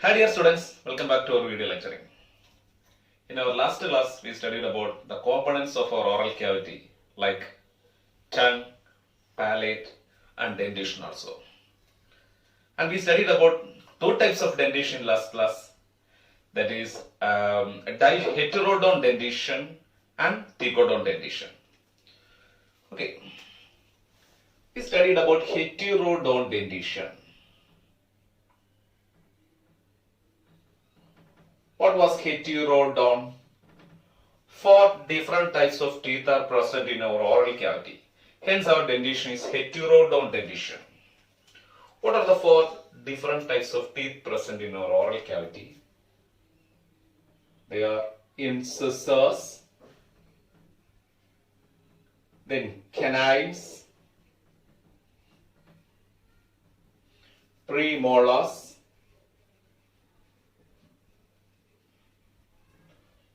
Hi dear students, welcome back to our video lecturing. In our last class, we studied about the components of our oral cavity like tongue, palate and dentition also. And we studied about two types of dentition last class, that is diheterodont dentition and techodont dentition. Okay, we studied about heterodont dentition. What was heterodont? Four different types of teeth are present in our oral cavity. Hence our dentition is heterodont dentition. What are the four different types of teeth present in our oral cavity? They are incisors, then canines, premolars,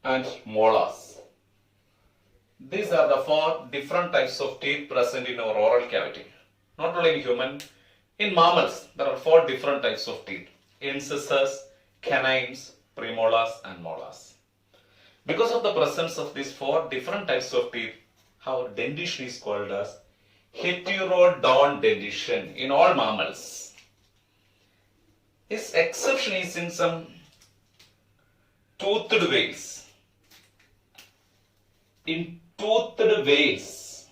and molars. These are the four different types of teeth present in our oral cavity. Not only in human, in mammals there are four different types of teeth: incisors, canines, premolars and molars. Because of the presence of these four different types of teeth, our dentition is called as heterodont dentition in all mammals. Its exception is in some toothed whales. In toothed whales,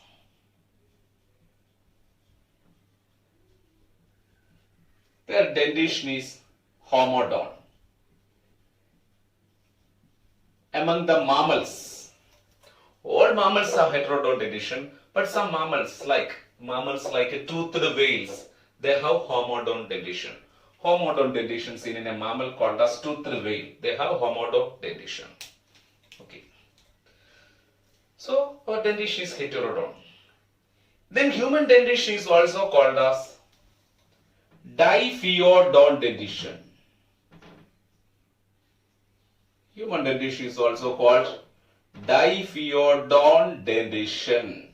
their dentition is homodont. Among the mammals, all mammals have heterodont dentition, but some mammals like toothed whales, they have homodont dentition. Homodont dentition seen in a mammal called as toothed whale. They have homodont dentition. Okay. So our dentition is heterodont. Then human dentition is also called as diphyodont dentition. Human dentition is also called diphyodont dentition.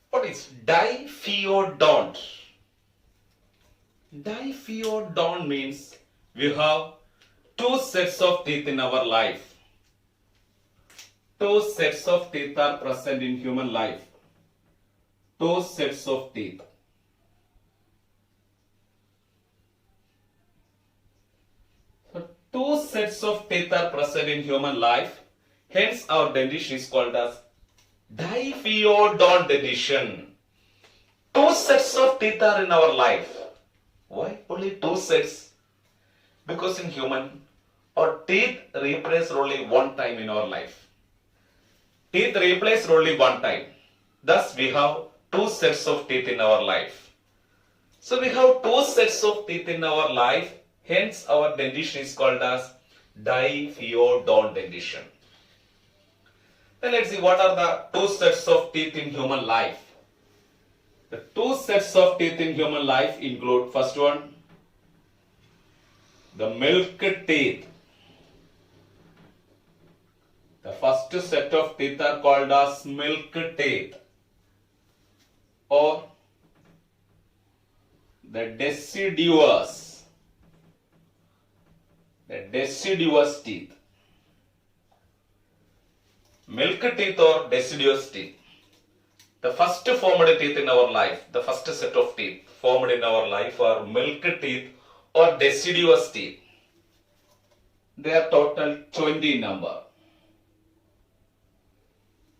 What is diphyodont? Diphyodont means we have two sets of teeth in our life. Two sets of teeth are present in human life. Two sets of teeth. So, two sets of teeth are present in human life. Hence, our dentition is called as diphyodont dentition. Two sets of teeth are in our life. Why only two sets? Because in human, our teeth replace only one time in our life. Teeth replace only one time. Thus, we have two sets of teeth in our life. So, we have two sets of teeth in our life. Hence, our dentition is called as diphyodont dentition. Then let's see what are the two sets of teeth in human life. The two sets of teeth in human life include, first one, the milk teeth. The first set of teeth are called as milk teeth or the deciduous teeth. Milk teeth or deciduous teeth. The first formed teeth in our life, the first set of teeth formed in our life are milk teeth or deciduous teeth. They are total 20 in number.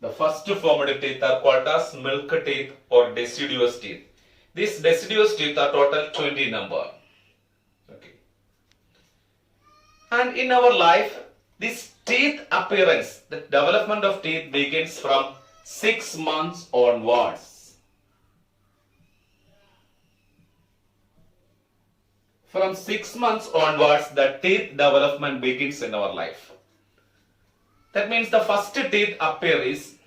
The first formed teeth are called as milk teeth or deciduous teeth. These deciduous teeth are total 20 in number. Okay. And in our life, this teeth appearance, the development of teeth begins from 6 months onwards. From 6 months onwards, the teeth development begins in our life. That means the first teeth appear is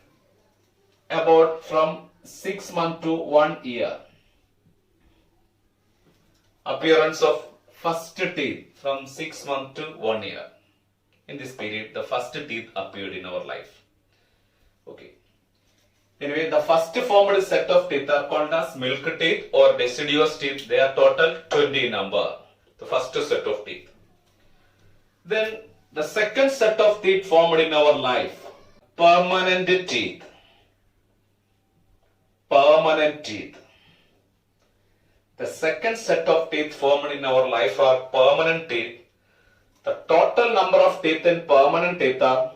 about from 6 months to 1 year. Appearance of first teeth from 6 months to 1 year. In this period, the first teeth appeared in our life. Okay. Anyway, the first formed set of teeth are called as milk teeth or deciduous teeth. They are total 20 number. The first set of teeth. Then the second set of teeth formed in our life, permanent teeth. Permanent teeth. The second set of teeth formed in our life are permanent teeth. The total number of teeth in permanent teeth are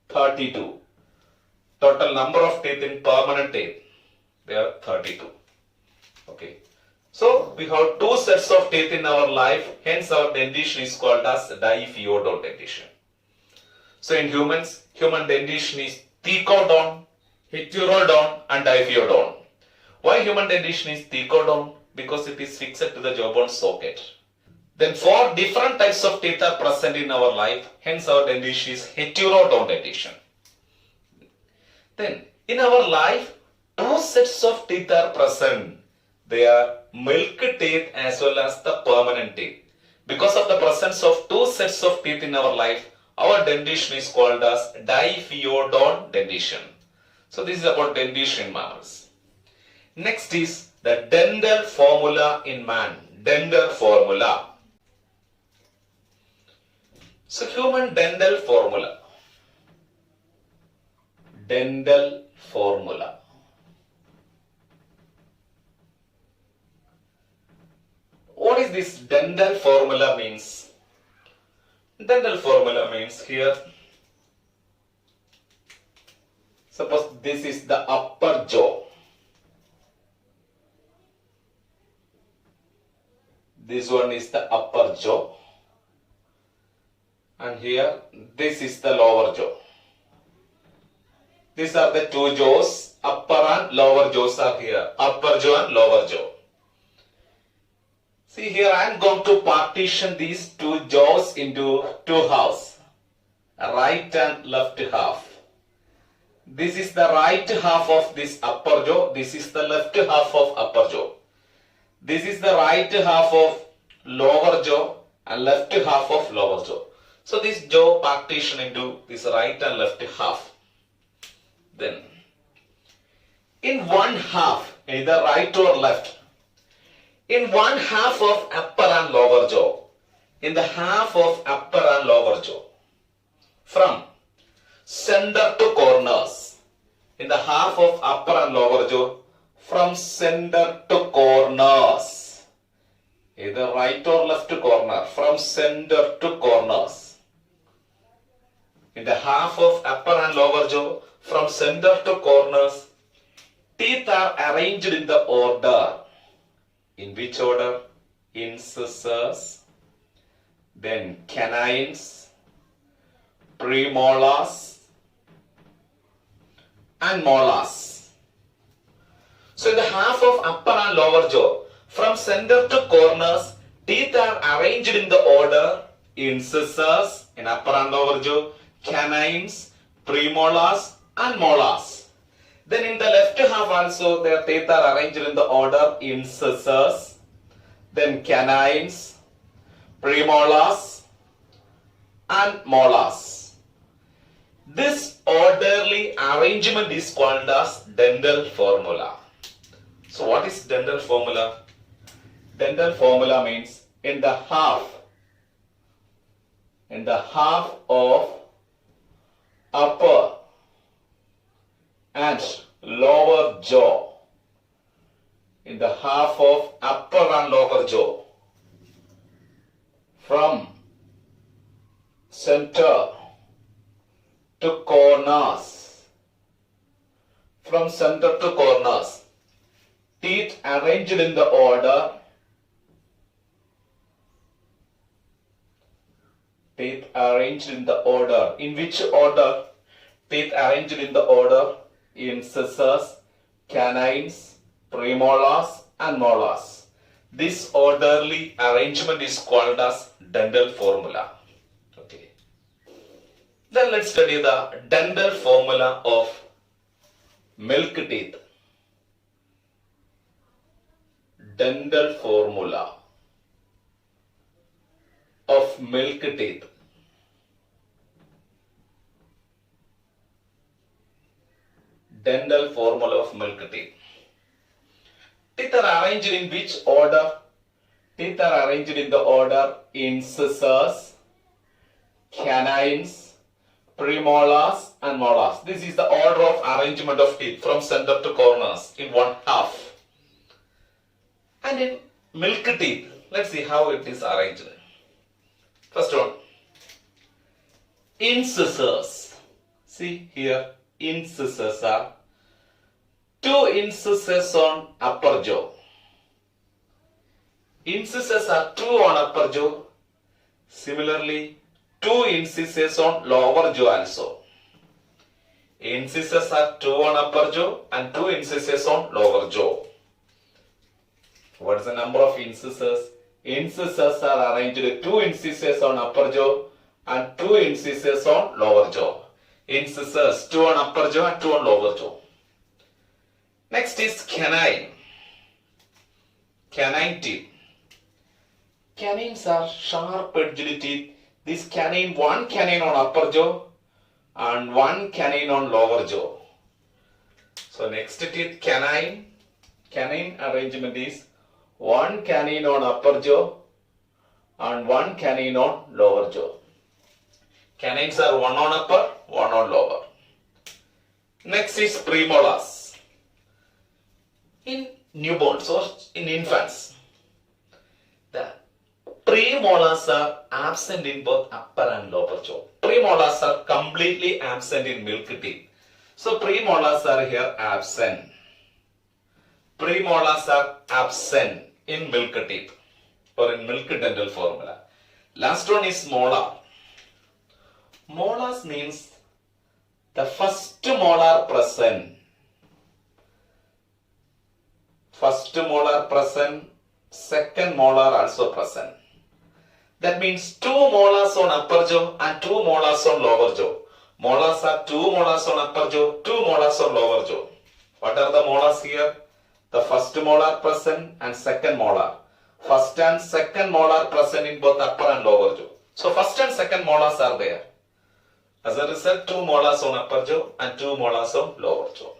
32. Total number of teeth in permanent teeth, they are 32. Okay. So we have two sets of teeth in our life, hence our dentition is called as diphyodont dentition. So in humans, human dentition is thecodont, heterodont and diphyodont. Why human dentition is thecodont? Because it is fixed to the jawbone socket. Then four different types of teeth are present in our life, hence our dentition is heterodont dentition. Then in our life, two sets of teeth are present. They are milk teeth as well as the permanent teeth. Because of the presence of two sets of teeth in our life, our dentition is called as diphyodont dentition. So this is about dentition in mammals. Next is the dental formula in man. Dental formula. So human dental formula. Dental formula. What is this dental formula means? Dental formula means here, suppose this is the upper jaw. This one is the upper jaw. And here, this is the lower jaw. These are the two jaws, upper and lower jaws are here. Upper jaw and lower jaw. See here I am going to partition these two jaws into two halves. Right and left half. This is the right half of this upper jaw. This is the left half of upper jaw. This is the right half of lower jaw and left half of lower jaw. So this jaw partition into this right and left half. Then, in one half, either right or left, in one half of upper and lower jaw, in the half of upper and lower jaw, from center to corners, in the half of upper and lower jaw, from center to corners, either right or left corner, from center to corners, in the half of upper and lower jaw, from center to corners, teeth are arranged in the order. In which order? Incisors, then canines, premolars, and molars. So in the half of upper and lower jaw, from center to corners, teeth are arranged in the order incisors in upper and lower jaw, canines, premolars, and molars. Then in the left half also their teeth are arranged in the order incisors, then canines, premolars, and molars. This orderly arrangement is called as dental formula. So what is dental formula? Dental formula means in the half of upper and lower jaw, in the half of upper and lower jaw, from center to corners, from center to corners, teeth arranged in the order, teeth arranged in the order. In which order? Teeth arranged in the order incisors, canines, premolars, and molars. This orderly arrangement is called as dental formula. Okay. Then let's study the dental formula of milk teeth. Dental formula of milk teeth. dental formula of milk teeth. Teeth are arranged in which order? Teeth are arranged in the order incisors, canines, premolars and molars. This is the order of arrangement of teeth from center to corners in one half. And in milk teeth, let's see how it is arranged. First one, incisors. See here, incisors are two incisors on upper jaw. Incisors are two on upper jaw. Similarly, two incisors on lower jaw also. Incisors are two on upper jaw and two incisors on lower jaw. What is the number of incisors? Incisors are arranged two incisors on upper jaw and two incisors on lower jaw. Incisors two on upper jaw and two on lower jaw. Next is canine. Canine teeth. Canines are sharp-edged teeth. This canine, one canine on upper jaw and one canine on lower jaw. So next teeth, canine. Canine arrangement is one canine on upper jaw and one canine on lower jaw. Canines are one on upper, one on lower. Next is premolars. In newborns or in infants, the premolars are absent in both upper and lower jaw. Premolars are completely absent in milk teeth. So premolars are here absent. Premolars are absent in milk teeth or in milk dental formula. Last one is molar. Molars means the first molar present. First molar present, second molar also present. That means two molars on upper jaw and two molars on lower jaw. Molars are two molars on upper jaw, two molars on lower jaw. What are the molars here? The first molar present and second molar. First and second molar present in both upper and lower jaw. So first and second molars are there. As a result, two molars on upper jaw and two molars on lower jaw.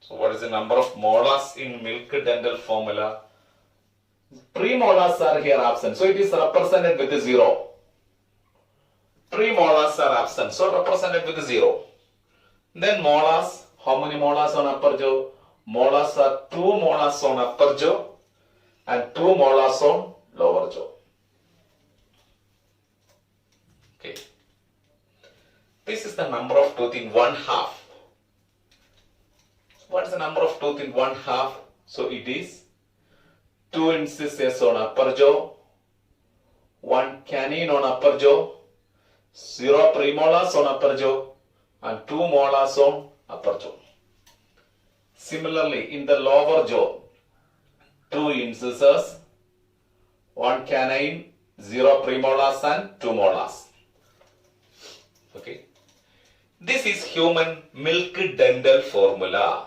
So what is the number of molars in milk dental formula? Premolars are here absent. So it is represented with 0. Premolars are absent. So represented with 0. Then molars. How many molars on upper jaw? Molars are 2 molars on upper jaw and 2 molars on lower jaw. Okay. This is the number of tooth in one half. What is the number of tooth in one half? So it is 2 incisors on upper jaw, 1 canine on upper jaw, 0 premolars on upper jaw and 2 molars on upper jaw. Similarly, in the lower jaw, 2 incisors, 1 canine, 0 premolars and 2 molars. Okay. This is human milk dental formula.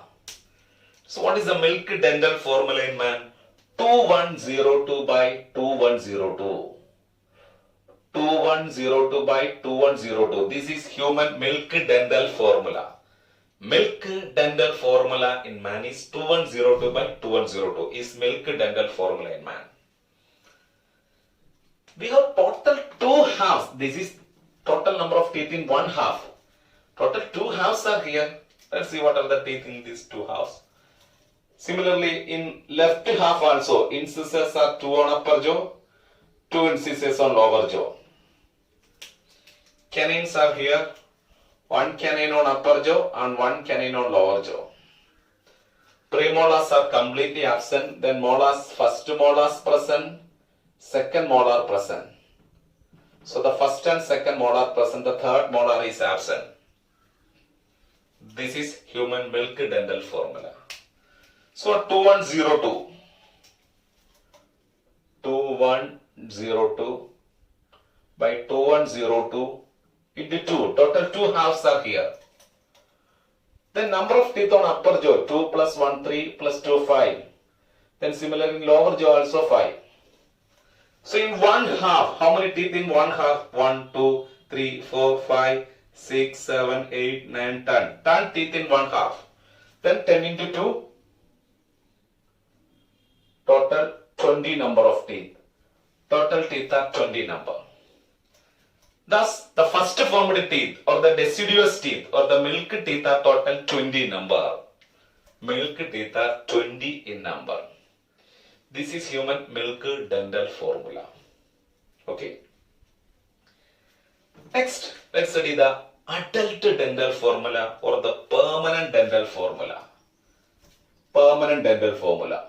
So what is the milk dental formula in man? 2102 by 2102. 2102 by 2102. This is human milk dental formula. Milk dental formula in man is 2102 by 2102 is milk dental formula in man. We have total 2 halves. This is total number of teeth in one half. Total 2 halves are here. Let's see what are the teeth in these 2 halves. Similarly, in left half also, incisors are 2 on upper jaw, 2 incisors on lower jaw. Canines are here, 1 canine on upper jaw and 1 canine on lower jaw. Premolars are completely absent, then molars, first molars present, second molar present. So the first and second molar present, the third molar is absent. This is human milk dental formula. So 2102. 2102 by 2102 into 2. Total 2 halves are here. Then number of teeth on upper jaw, 2 plus 1, 3 plus 2, 5. Then similarly in lower jaw also 5. So in one half, how many teeth in one half? 1, 2, 3, 4, 5, 6, 7, 8, 9, 10. 10 teeth in one half. Then 10 into 2. Total 20 number of teeth. Total teeth are 20 number. Thus, the first formed teeth or the deciduous teeth or the milk teeth are total 20 number. Milk teeth are 20 in number. This is human milk dental formula. Okay. Next, let's study the adult dental formula or the permanent dental formula. Permanent dental formula.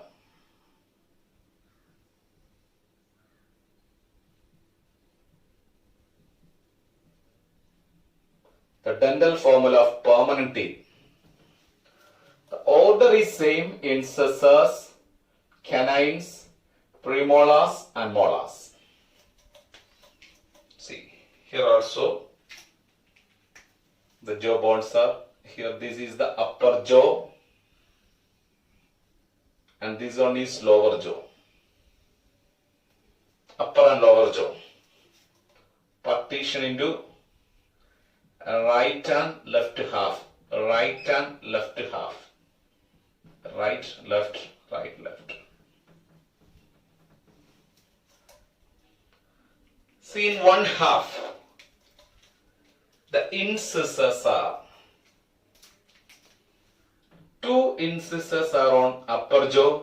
The dental formula of permanent teeth. The order is same in incisors, canines, premolars and molars. See, here also the jaw bones are here. This is the upper jaw and this one is lower jaw. Upper and lower jaw. Partition into right and left half. Right and left half. Right, left, right, left. See, in one half, the incisors are. 2 incisors are on upper jaw.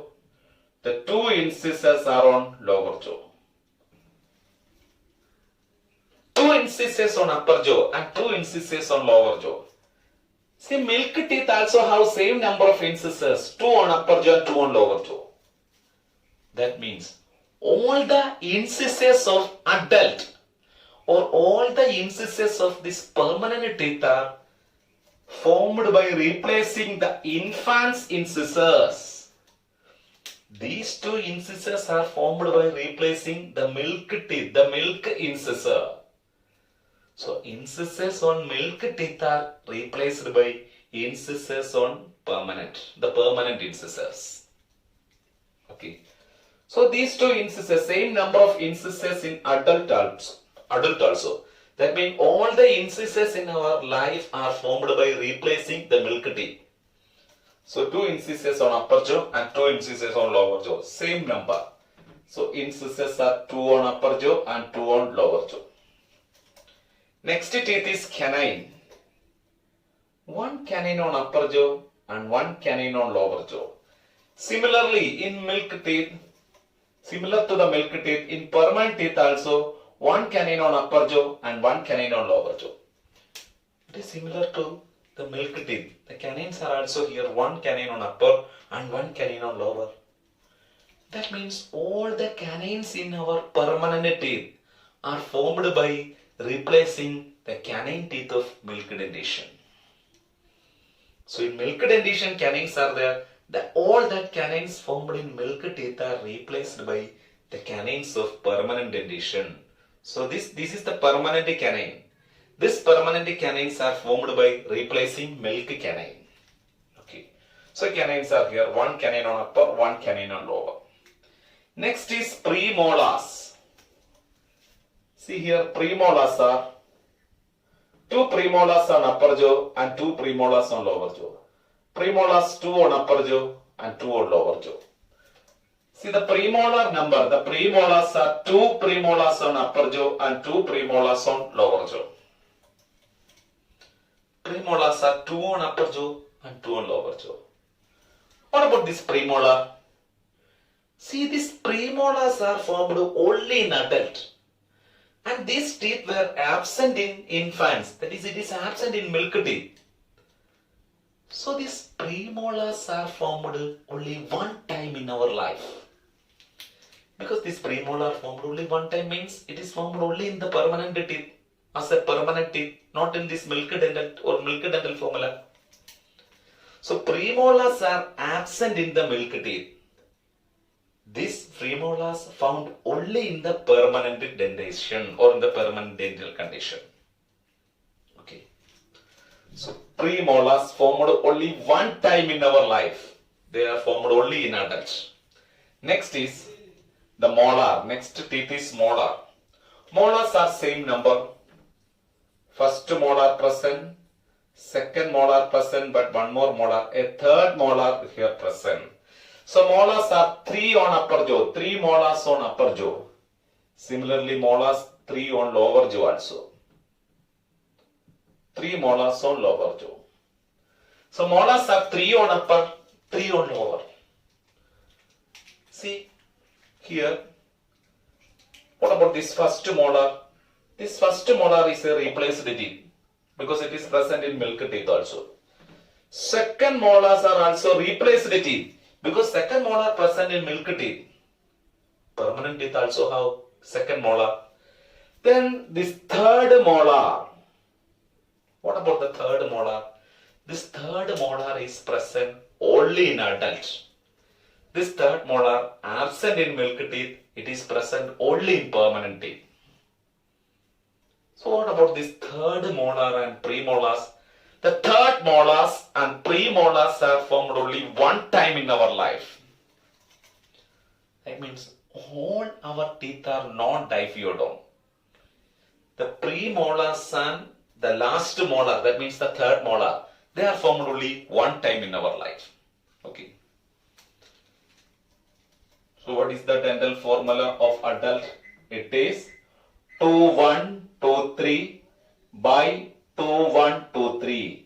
The 2 incisors are on lower jaw. 2 incisors on upper jaw and 2 incisors on lower jaw. See, milk teeth also have same number of incisors, 2 on upper jaw and 2 on lower jaw. That means all the incisors of adult or all the incisors of this permanent teeth are formed by replacing the infant's incisors. These 2 incisors are formed by replacing the milk teeth, the milk incisor. So, incisors on milk teeth are replaced by incisors on the permanent incisors. Okay. So, these 2 incisors, same number of incisors in adult also. That means all the incisors in our life are formed by replacing the milk teeth. So, 2 incisors on upper jaw and 2 incisors on lower jaw, same number. So, incisors are 2 on upper jaw and 2 on lower jaw. Next teeth is canine. 1 canine on upper jaw and 1 canine on lower jaw. Similarly, in milk teeth, similar to the milk teeth, in permanent teeth also, 1 canine on upper jaw and 1 canine on lower jaw. It is similar to the milk teeth. The canines are also here, 1 canine on upper and 1 canine on lower. That means all the canines in our permanent teeth are formed by replacing the canine teeth of milk dentition. So in milk dentition, canines are there. All that canines formed in milk teeth are replaced by the canines of permanent dentition. So this is the permanent canine. This permanent canines are formed by replacing milk canine. Okay. So canines are here. 1 canine on upper, 1 canine on lower. Next is premolars. See here, premolars are 2 premolars on upper jaw and 2 premolars on lower jaw. Premolars 2 on upper jaw and 2 on lower jaw. See the premolar number, the premolars are 2 premolars on upper jaw and 2 premolars on lower jaw. Premolars are 2 on upper jaw and 2 on lower jaw. What about this premolar? See, these premolars are formed only in adult. And these teeth were absent in infants. That is, it is absent in milk teeth. So these premolars are formed only 1 time in our life. Because this premolar formed only 1 time means it is formed only in the permanent teeth, as a permanent teeth, not in this milk dental or milk dental formula. So premolars are absent in the milk teeth. These premolars found only in the permanent dentition or in the permanent dental condition. Okay. So premolars formed only 1 time in our life. They are formed only in adults. Next is the molar. Next teeth is molar. Molars are same number. First molar present, second molar present, but one more molar, a third molar here present. So molars are 3 on upper jaw, 3 molars on upper jaw. Similarly, molars 3 on lower jaw also. 3 molars on lower jaw. So molars are 3 on upper, 3 on lower. See here, what about this first molar? This first molar is a replaced teeth because it is present in milk teeth also. Second molars are also replaced teeth because second molar present in milk teeth. Permanent teeth also have second molar. Then this third molar. What about the third molar? This third molar is present only in adult. This third molar absent in milk teeth, it is present only in permanent teeth. So what about this third molar and premolars? The third molars and premolars are formed only one time in our life. That means all our teeth are non-diphyodont. The premolars and the last molar, that means the third molar, they are formed only one time in our life. Okay. So what is the dental formula of adult? It is 2123 by 2123.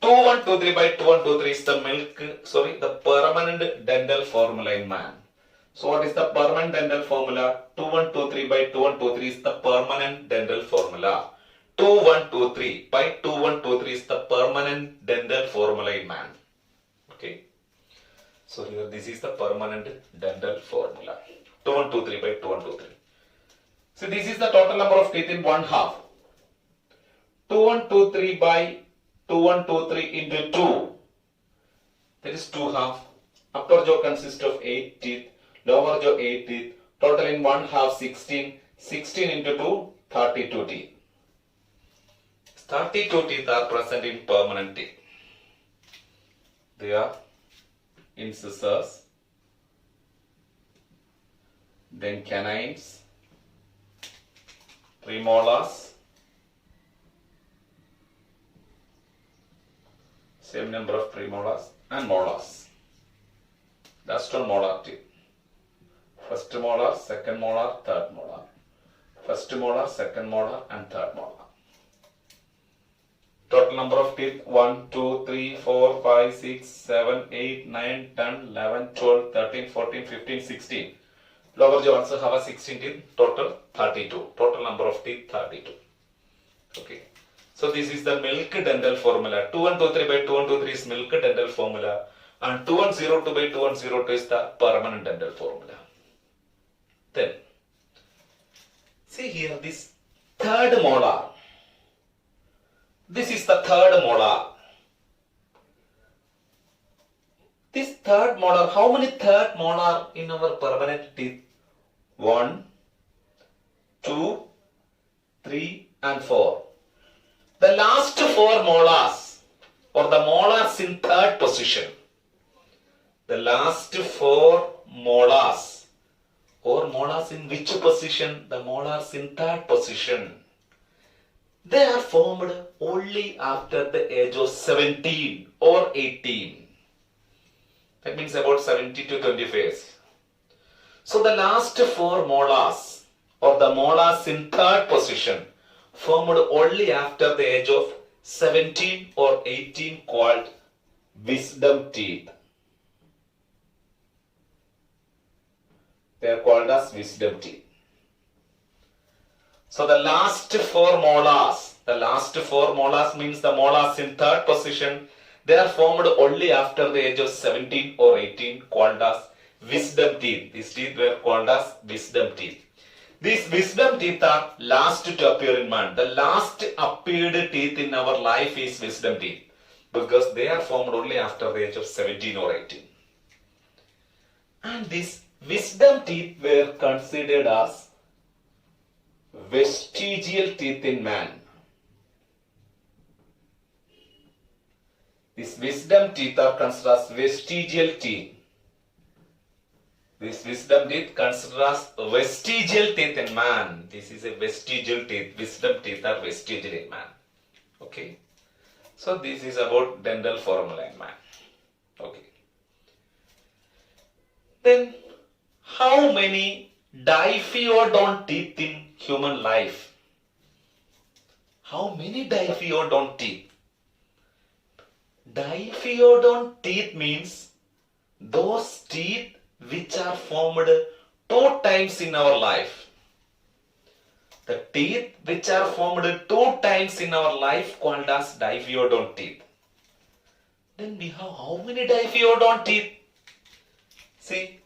2123 by 2123 is the permanent dental formula in man. So what is the permanent dental formula? 2123 by 2123 is the permanent dental formula. 2123 by 2123 is the permanent dental formula in man. Okay. So here this is the permanent dental formula. 2123 by 2123. So this is the total number of teeth in one half. 2123 by 2123 into 2. That is 2 half. Upper jaw consists of 8 teeth. Lower jaw 8 teeth. Total in one half 16. 16 into 2, 32 teeth. 32 teeth are present in permanent teeth. They are incisors, then canines, premolars, same number of premolars, and molars. Last one molar teeth. First molar, second molar, third molar. First molar, second molar, and third molar. Total number of teeth 1, 2, 3, 4, 5, 6, 7, 8, 9, 10, 11, 12, 13, 14, 15, 16. Lower jaw also have a 16 teeth. Total 32. Total number of teeth 32. Okay. So this is the milk dental formula. 2123 by 2123 is milk dental formula. And 2102 by 2102 is the permanent dental formula. Then, see here this third molar. This is the third molar. This third molar, how many third molar in our permanent teeth? 1, 2, 3 and 4. The last 4 molars or the molars in third position. The last 4 molars or molars in which position? The molars in third position. They are formed only after the age of 17 or 18. That means about 70 to 25. So the last 4 molars or the molars in third position formed only after the age of 17 or 18 called wisdom teeth. They are called as wisdom teeth. So the last 4 molars means the molars in third position, they are formed only after the age of 17 or 18 called as wisdom teeth. These teeth were called as wisdom teeth. These wisdom teeth are last to appear in man. The last appeared teeth in our life is wisdom teeth because they are formed only after the age of 17 or 18. And these wisdom teeth were considered as vestigial teeth in man. These wisdom teeth are considered as vestigial teeth. This wisdom teeth considered as vestigial teeth in man. This is a vestigial teeth. Wisdom teeth are vestigial in man. Okay. So this is about dental formula in man. Okay. Then how many diphyodont teeth in human life? How many diphyodont teeth? Diphyodont teeth means those teeth which are formed 2 times in our life. The teeth which are formed 2 times in our life called as diphyodont teeth. Then we have how many diphyodont teeth? See,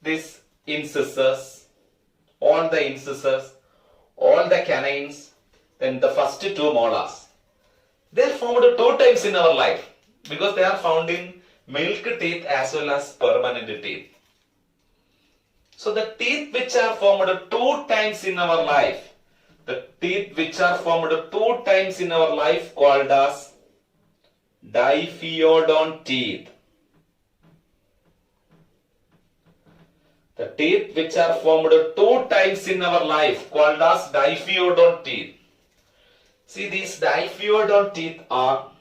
this incisors, all the incisors, all the canines, then the first 2 molars. They are formed 2 times in our life because they are found in milk teeth as well as permanent teeth. So the teeth which are formed 2 times in our life, the teeth which are formed 2 times in our life called as diphyodont teeth. The teeth which are formed 2 times in our life called as diphyodont teeth. See, these diphyodont teeth are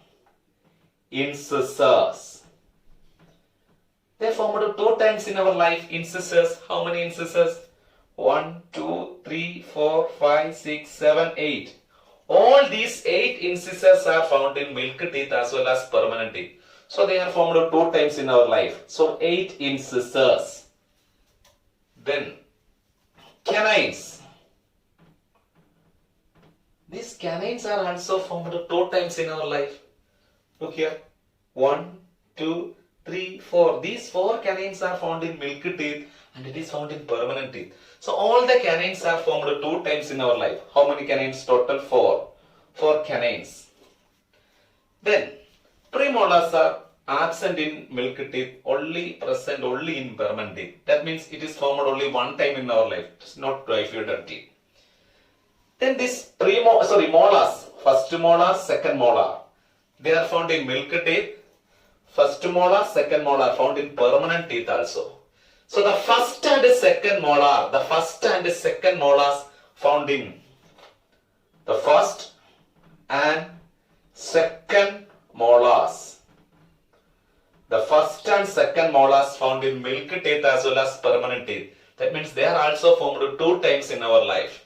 incisors. They formed 2 times in our life. Incisors, how many incisors? 1, 2, 3, 4, 5, 6, 7, 8. All these 8 incisors are found in milk teeth as well as permanent teeth. So they are formed 2 times in our life. So 8 incisors. Then canines. These canines are also formed 2 times in our life. Look here. 1, 2, 3, 4. These 4 canines are found in milk teeth and it is found in permanent teeth. So all the canines are formed 2 times in our life. How many canines total? 4. 4 canines. Then premolars are absent in milk teeth, only present only in permanent teeth. That means it is formed only 1 time in our life. It is not diphyodont teeth. Then this molars, first molar, second molar, they are found in milk teeth. First molar, second molar found in permanent teeth also. So the first and second molar, molars found in the first and second molars. The first and second molars found in milk teeth as well as permanent teeth. That means they are also formed 2 times in our life.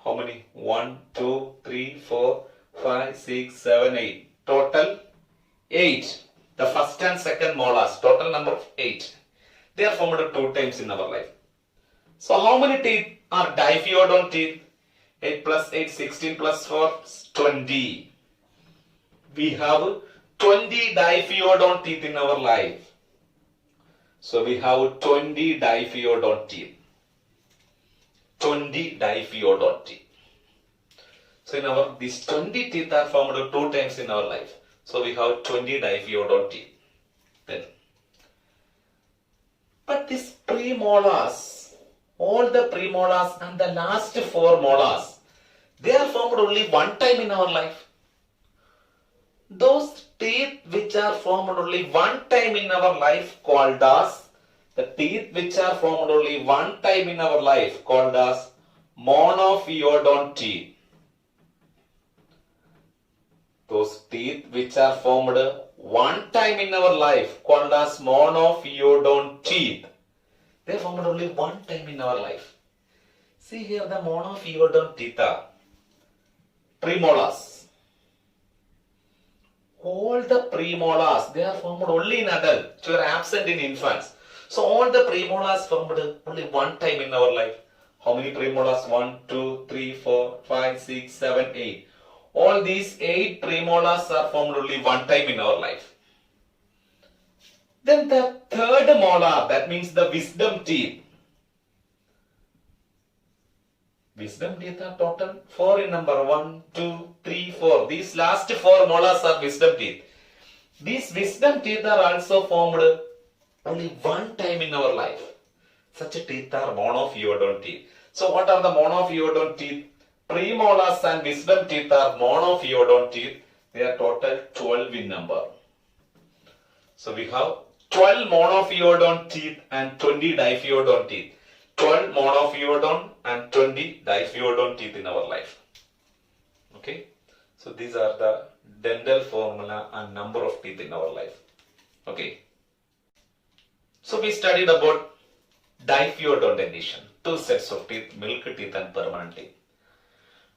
How many? 1, 2, 3, 4, 5, 6, 7, 8. Total 8. The first and second molars, total number of 8. They are formed 2 times in our life. So how many teeth are diphyodont teeth? 8 plus 8, 16 plus 4, 20. We have 20 diphyodont teeth in our life. So we have 20 diphyodont teeth. 20 diphyodont teeth. So in these 20 teeth are formed 2 times in our life. So we have 20 diphyodont teeth. Then, but these premolars, all the premolars and the last 4 molars, they are formed only 1 time in our life. Those teeth which are formed only 1 time in our life called as the teeth which are formed only 1 time in our life called as monophyodont teeth. Those teeth which are formed 1 time in our life called as monophyodont teeth. They are formed only 1 time in our life. See here the monophyodont teeth are premolars. All the premolars, they are formed only in adults, which are absent in infants. So all the premolars formed only 1 time in our life. How many premolars? 1, 2, 3, 4, 5, 6, 7, 8. All these 8 premolars are formed only 1 time in our life. Then the third molar, that means the wisdom teeth. Wisdom teeth are total 4 in number. 1, 2, 3, 4. These last 4 molars are wisdom teeth. These wisdom teeth are also formed only 1 time in our life. Such teeth are monophyodont teeth. So what are the monophyodont teeth? Premolars and wisdom teeth are monophyodont teeth. They are total 12 in number. So we have 12 monophyodont teeth and 20 diphyodont teeth. 12 monophyodont and 20 diphyodont teeth in our life. Okay. So these are the dental formula and number of teeth in our life. Okay. So we studied about diphyodont dentition. Two sets of teeth, milk teeth and permanent teeth.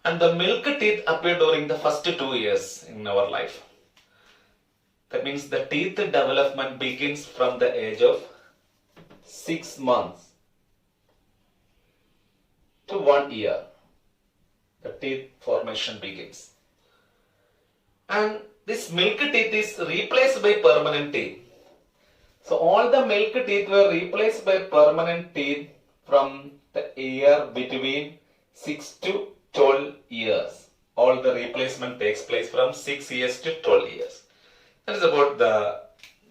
And the milk teeth appear during the first 2 years in our life. That means the teeth development begins from the age of 6 months to 1 year. The teeth formation begins. And this milk teeth is replaced by permanent teeth. So all the milk teeth were replaced by permanent teeth from the year between 6 to 12 years. All the replacement takes place from 6 years to 12 years. That is about the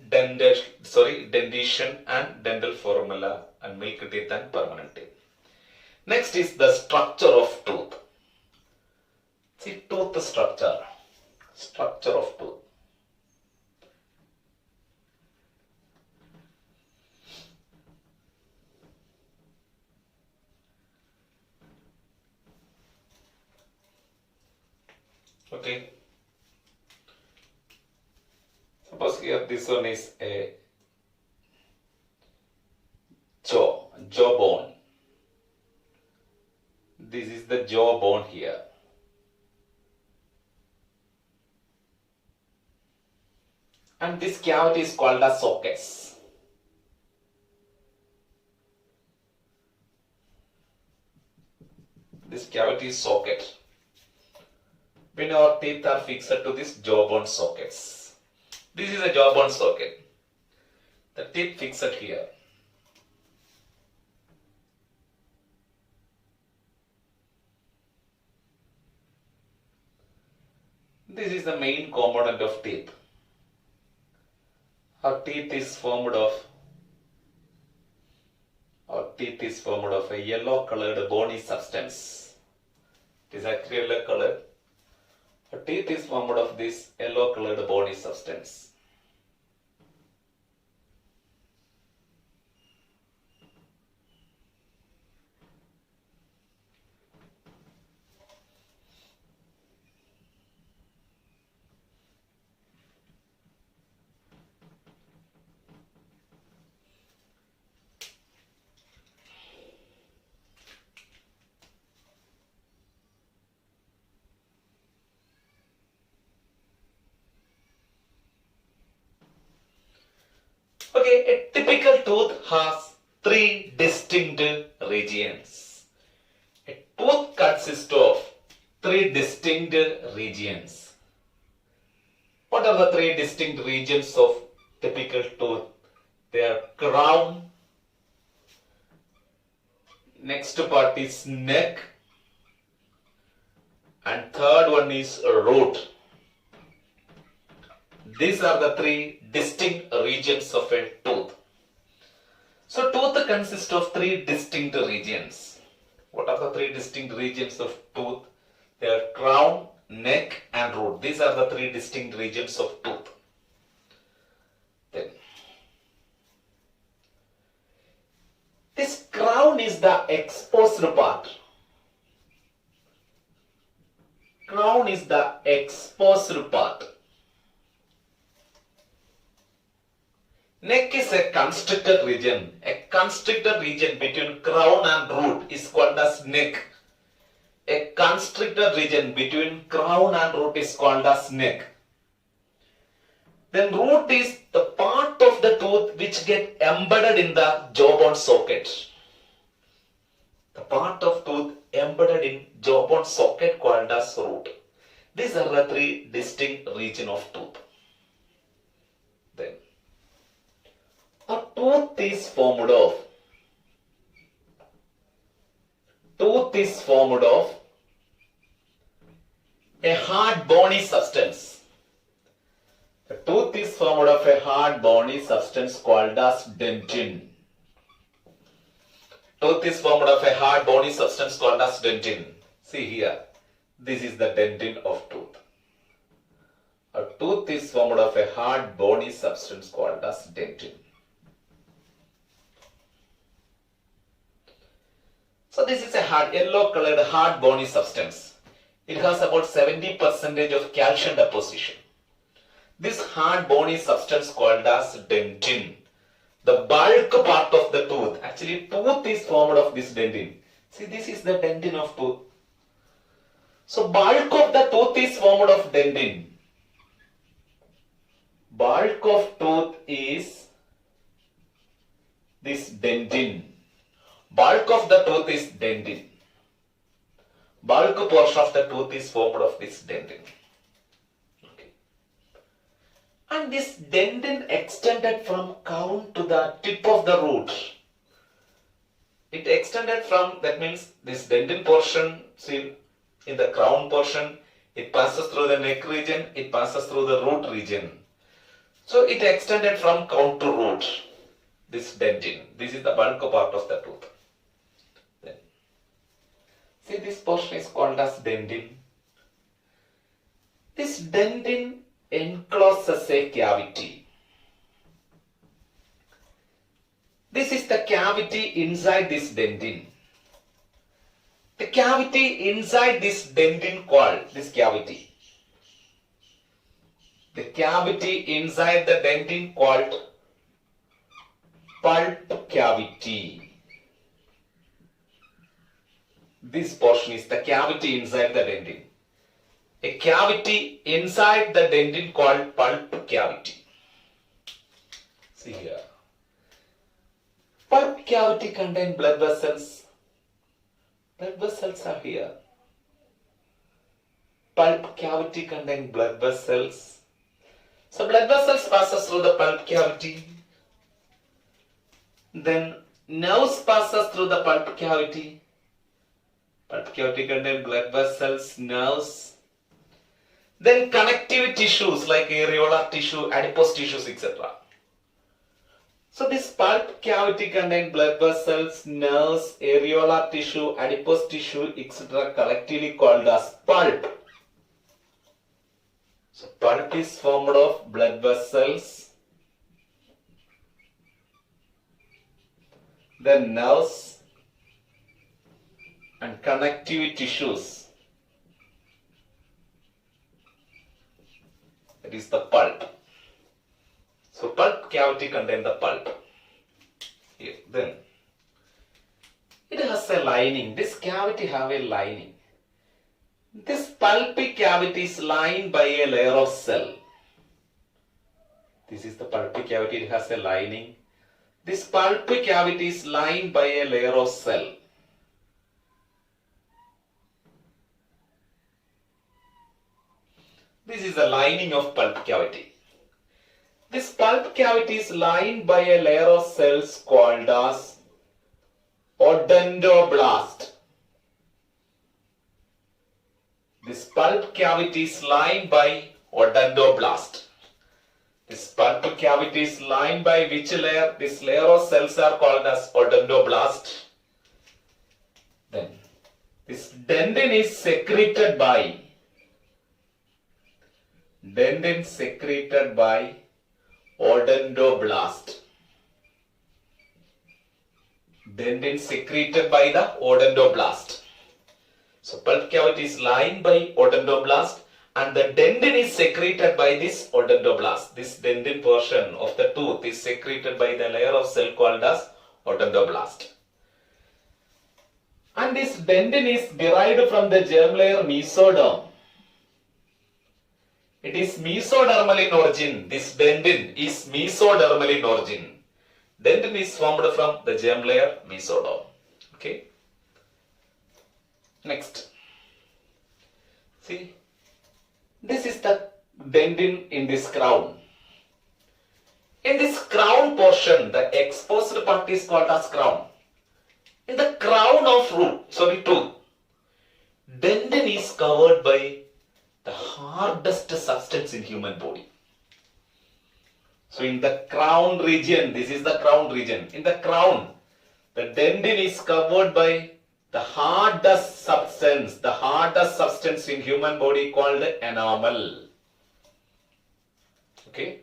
dentition and dental formula and milk teeth and permanent teeth. Next is the structure of tooth. See, tooth structure. Structure of tooth. Okay. Suppose here this one is a jawbone. This is the jawbone here. And this cavity is called as sockets. This cavity is socket. When our teeth are fixed to this jawbone sockets. This is a jawbone socket. The teeth fixed here. This is the main component of teeth. Our teeth is formed of a yellow colored bony substance. It is actually yellow colored. Our teeth is formed of this yellow colored bony substance. Okay, a typical tooth has 3 distinct regions. A tooth consists of 3 distinct regions. What are the 3 distinct regions of typical tooth? They are crown, next part is neck, and third one is root. These are the 3 distinct regions of a tooth. So tooth consists of 3 distinct regions. What are the 3 distinct regions of tooth? They are crown, neck and root. These are the 3 distinct regions of tooth. Then this crown is the exposed part. Crown is the exposed part. Neck is a constricted region. A constricted region between crown and root is called as neck. A constricted region between crown and root is called as neck. Then root is the part of the tooth which get embedded in the jawbone socket. The part of tooth embedded in jawbone socket called as root. These are the 3 distinct regions of tooth. Then a tooth is formed of a hard bony substance. The tooth is formed of a hard bony substance called as dentin. Tooth is formed of a hard bony substance called as dentin. See here, this is the dentin of tooth. A tooth is formed of a hard bony substance called as dentin. this is a hard, yellow colored hard bony substance. It has about 70% of calcium deposition. This hard bony substance called as dentin. The bulk part of the tooth. Actually, tooth is formed of this dentin. See, this is the dentin of tooth. So, bulk of the tooth is formed of dentin. Bulk of tooth is this dentin. Bulk of the tooth is dentin. Bulk portion of the tooth is formed of this dentin. Okay. And this dentin extended from crown to the tip of the root. It extended from, that means this dentin portion, see in the crown portion, it passes through the neck region, it passes through the root region. So it extended from crown to root, this dentin. This is the bulk part of the tooth. Then, see, this portion is called as dentin. This dentin encloses a cavity. This is the cavity inside this dentin. The cavity inside this dentin called this cavity. The cavity inside the dentin called pulp cavity. This portion is the cavity inside the dentin. A cavity inside the dentin called pulp cavity. See here. Pulp cavity contains blood vessels. Blood vessels are here. Pulp cavity contains blood vessels. So blood vessels passes through the pulp cavity. Then nerves passes through the pulp cavity. Pulp cavity contains blood vessels, nerves. Then connective tissues like areolar tissue, adipose tissues, etc. So this pulp cavity contains blood vessels, nerves, areolar tissue, adipose tissue, etc. collectively called as pulp. So pulp is formed of blood vessels, then nerves and connective tissues. That is the pulp. So pulp cavity contains the pulp. Here, then it has a lining. This cavity have a lining. This pulpy cavity is lined by a layer of cell. This is the pulpy cavity. It has a lining. This pulpy cavity is lined by a layer of cell. This is the lining of pulp cavity. This pulp cavity is lined by a layer of cells called as odontoblast. This pulp cavity is lined by odontoblast. This pulp cavity is lined by which layer? This layer of cells are called as odontoblast. Then this dentin is secreted by odontoblast. Dentin secreted by the odontoblast. So pulp cavity is lined by odontoblast and the dentin is secreted by this odontoblast. This dentin portion of the tooth is secreted by the layer of cell called as odontoblast. And this dentin is derived from the germ layer mesoderm. It is mesodermal in origin. This dentin is mesodermal in origin. Dentin is formed from the germ layer mesoderm. Okay. Next. See, this is the dentin in this crown. In this crown portion, the exposed part is called as crown. In the crown of tooth, dentin is covered by the hardest substance in human body. So in the crown region, this is the crown region. In the crown, the dentin is covered by the hardest substance in human body called enamel. Okay.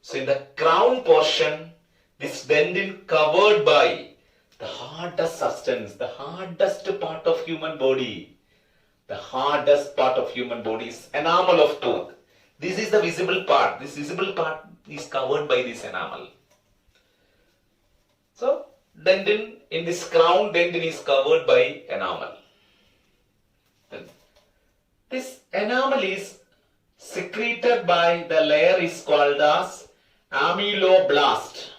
So in the crown portion, this dentin covered by the hardest substance, the hardest part of human body. The hardest part of human body is enamel of tooth. This is the visible part. This visible part is covered by this enamel. So dentin, in this crown, dentin is covered by enamel. This enamel is secreted by the layer is called as ameloblast.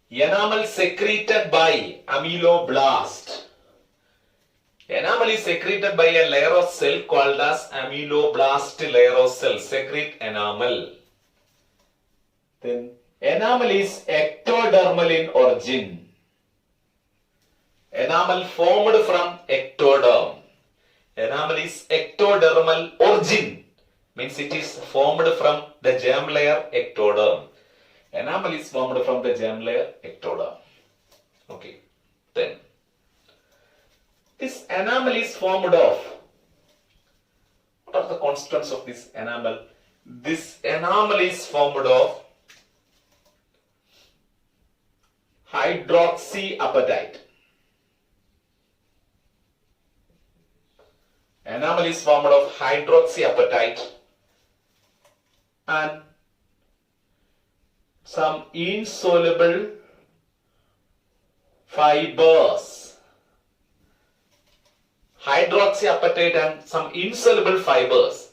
Enamel secreted by ameloblast. Enamel is secreted by a layer of cell called as ameloblast layer of cell. Secrete enamel. Then enamel is ectodermal in origin. Enamel formed from ectoderm. Enamel is ectodermal origin. Means it is formed from the germ layer ectoderm. Enamel is formed from the germ layer ectoderm. Okay. Then this enamel is formed of, what are the constituents of this enamel? This enamel is formed of hydroxyapatite. Enamel is formed of hydroxyapatite and some insoluble fibers. Hydroxyapatite and some insoluble fibers.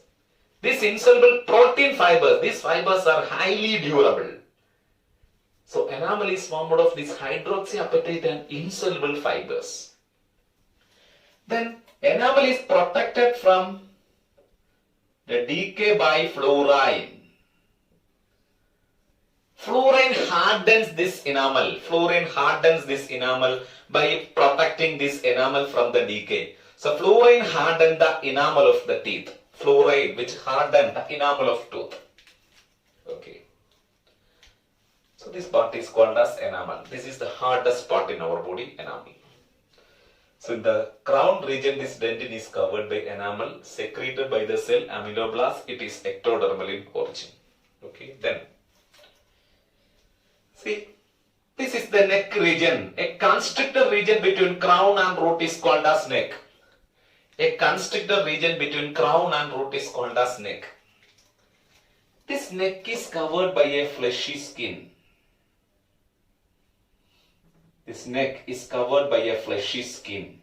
These insoluble protein fibers, these fibers are highly durable. So enamel is formed of this hydroxyapatite and insoluble fibers. Then enamel is protected from the decay by fluorine. Fluorine hardens this enamel. Fluorine hardens this enamel by protecting this enamel from the decay. So fluorine hardened the enamel of the teeth. Fluoride which hardened the enamel of tooth. Okay. So this part is called as enamel. This is the hardest part in our body, enamel. So in the crown region, this dentin is covered by enamel secreted by the cell ameloblast. It is ectodermal in origin. Okay. Then see, this is the neck region. A constrictor region between crown and root is called as neck. A constrictor region between crown and root is called as neck. This neck is covered by a fleshy skin. This neck is covered by a fleshy skin.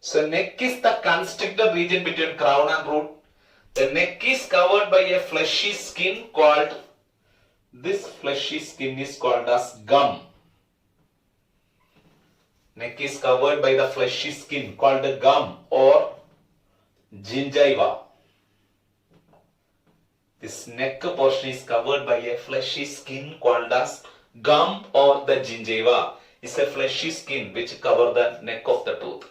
So neck is the constrictor region between crown and root. The neck is covered by a fleshy skin called, this fleshy skin is called as gum. Neck is covered by the fleshy skin called the gum or gingiva. This neck portion is covered by a fleshy skin called as gum or the gingiva. It's a fleshy skin which cover the neck of the tooth.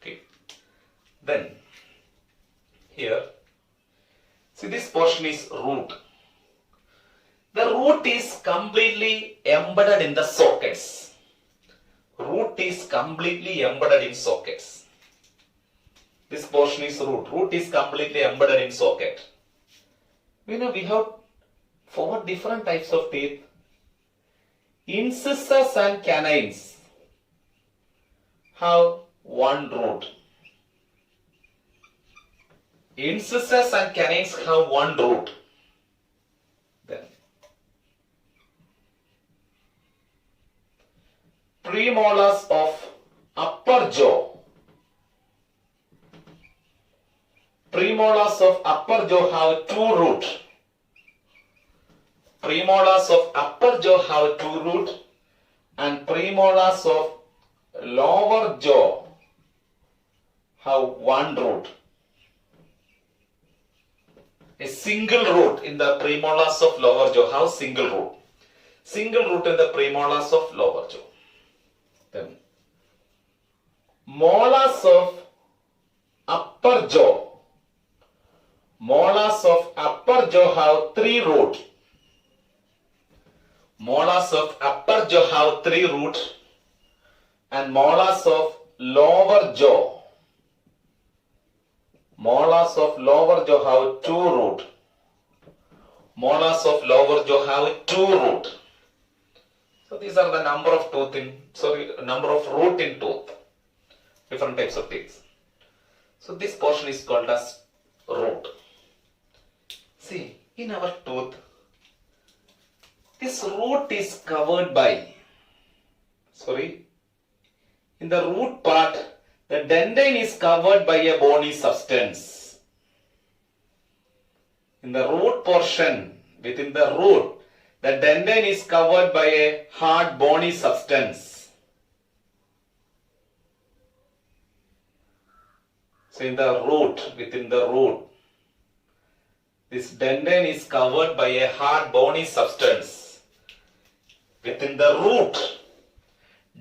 Okay. Then here, see, this portion is root. The root is completely embedded in the sockets. Root is completely embedded in sockets. This portion is root. Root is completely embedded in socket. We know we have 4 different types of teeth. Incisors and canines have one root. Incisors and canines have one root. Then premolars of upper jaw. Premolars of upper jaw have 2 roots. Premolars of upper jaw have 2 roots and premolars of lower jaw have 1 root. A single root in the premolars of lower jaw have single root. Single root in the premolars of lower jaw. Then molars of upper jaw. Molars of upper jaw have 3 roots. Molars of upper jaw have 3 roots and molars of lower jaw. Molars of lower jaw have 2 roots. Molars of lower jaw have 2 root. So these are the number of root in tooth. Different types of teeth. So this portion is called as root. See, in our tooth, this root is covered by, in the root part, the dentine is covered by a bony substance. In the root portion, within the root, the dentine is covered by a hard bony substance. So in the root, within the root, this dentine is covered by a hard bony substance. Within the root,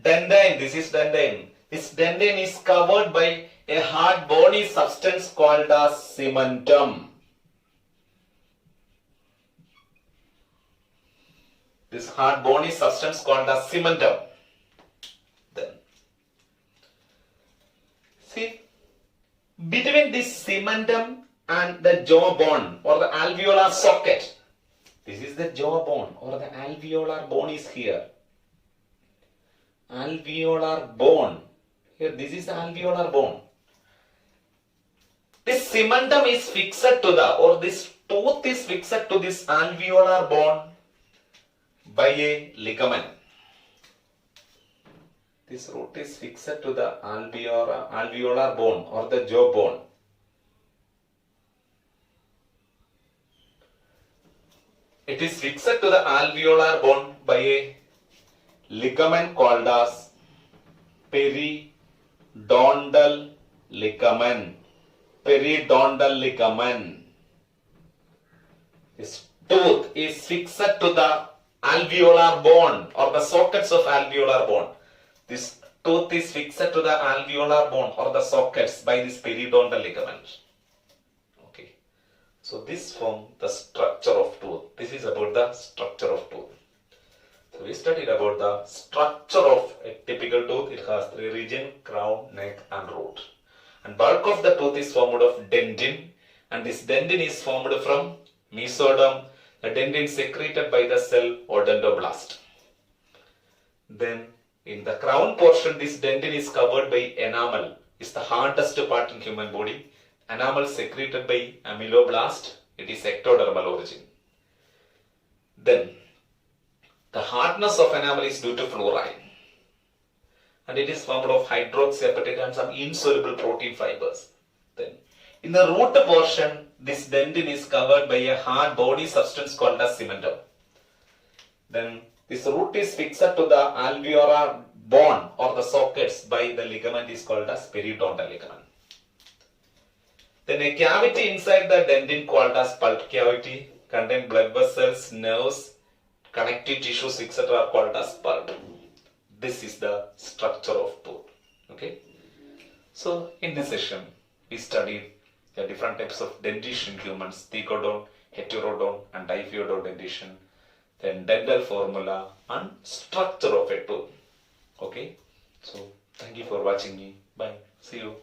dentine, this is dentine. This dentine is covered by a hard bony substance called as cementum. This hard bony substance called as cementum. Then, see, between this cementum and the jawbone or the alveolar socket, this is the jawbone or the alveolar bone is here. Alveolar bone. Here, this is the alveolar bone. This cementum is fixed to this tooth is fixed to this alveolar bone by a ligament. This root is fixed to the alveolar bone or the jaw bone. It is fixed to the alveolar bone by a ligament called as periodontal ligament. Periodontal ligament. This tooth is fixed to the alveolar bone or the sockets of alveolar bone. This tooth is fixed to the alveolar bone or the sockets by this periodontal ligament. Okay. So this forms the structure of tooth. This is about the structure of tooth. So we studied about the structure of a typical tooth. It has 3 regions: crown, neck and root. And bulk of the tooth is formed of dentin, and this dentin is formed from mesoderm. The dentin secreted by the cell or dentoblast. Then in the crown portion, this dentin is covered by enamel. It's the hardest part in human body. Enamel secreted by ameloblast. It is ectodermal origin. Then the hardness of enamel is due to fluoride, and it is formed of hydroxyapatite and some insoluble protein fibers. Then in the root portion, this dentin is covered by a hard bony substance called as cementum. Then this root is fixed to the alveolar bone or the sockets by the ligament is called as periodontal ligament. Then a cavity inside the dentin called as pulp cavity contain blood vessels, nerves, connective tissues, etc. are called as pulp. This is the structure of tooth. Okay. So in this session, we studied the different types of dentition in humans: thecodont, heterodont and diphyodont dentition, then dental formula and structure of a tooth. Okay. So thank you for watching me. Bye. See you.